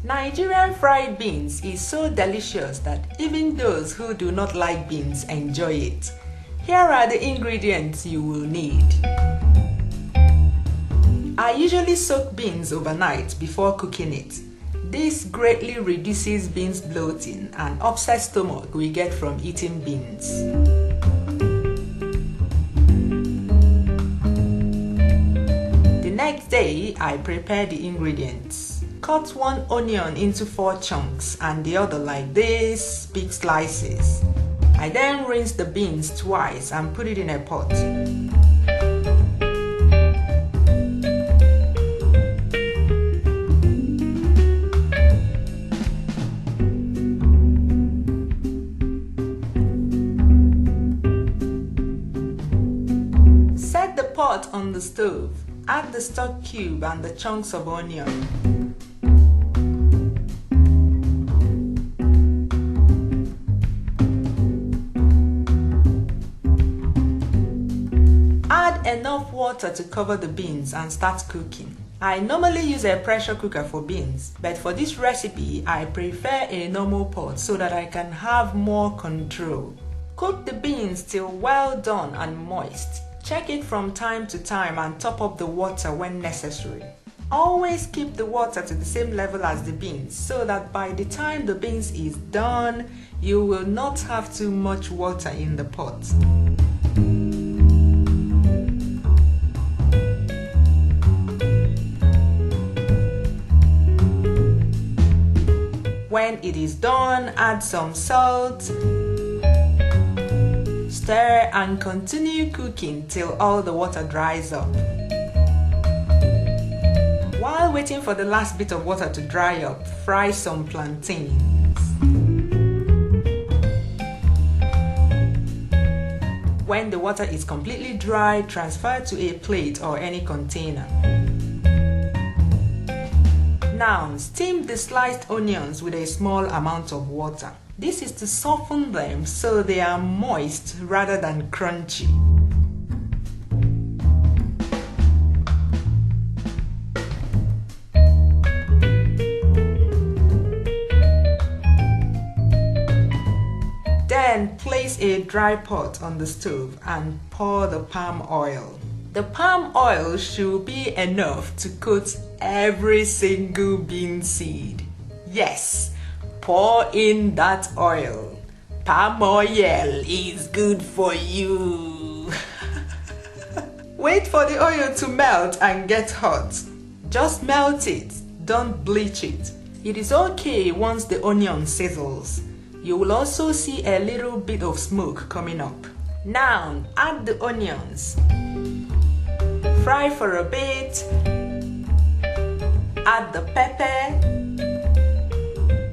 Nigerian fried beans is so delicious that even those who do not like beans enjoy it. Here are the ingredients you will need. I usually soak beans overnight before cooking it. This greatly reduces beans bloating and upset stomach we get from eating beans. The next day, I prepare the ingredients. Cut one onion into 4 chunks and the other like this, big slices. I then rinse the beans twice and put it in a pot. Set the pot on the stove. Add the stock cube and the chunks of onion. Add enough water to cover the beans and start cooking. I normally use a pressure cooker for beans, but for this recipe I prefer a normal pot so that I can have more control. Cook the beans till well done and moist. Check it from time to time and top up the water when necessary. Always keep the water to the same level as the beans so that by the time the beans is done, you will not have too much water in the pot. When it is done, add some salt, stir and continue cooking till all the water dries up. While waiting for the last bit of water to dry up, fry some plantains. When the water is completely dry, transfer to a plate or any container. Now, steam the sliced onions with a small amount of water. This is to soften them so they are moist rather than crunchy. Then place a dry pot on the stove and pour the palm oil. The palm oil should be enough to coat every single bean seed. Yes, pour in that oil. Palm oil is good for you. Wait for the oil to melt and get hot. Just melt it, don't bleach it. It is okay once the onion sizzles. You will also see a little bit of smoke coming up. Now, add the onions. Fry for a bit. Add the pepper.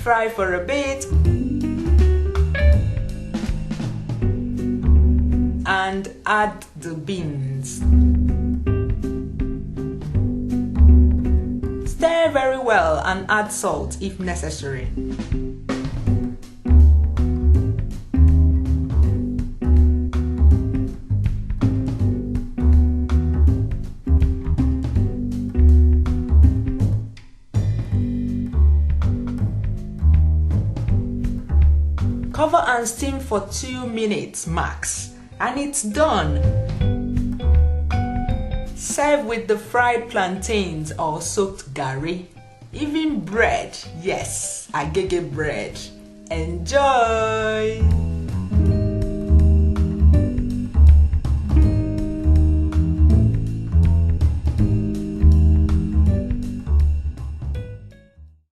Fry for a bit. And add the beans. Stir very well and add salt if necessary. Cover and steam for 2 minutes max, and it's done. Serve with the fried plantains or soaked garri, even bread. Yes, agege bread. Enjoy!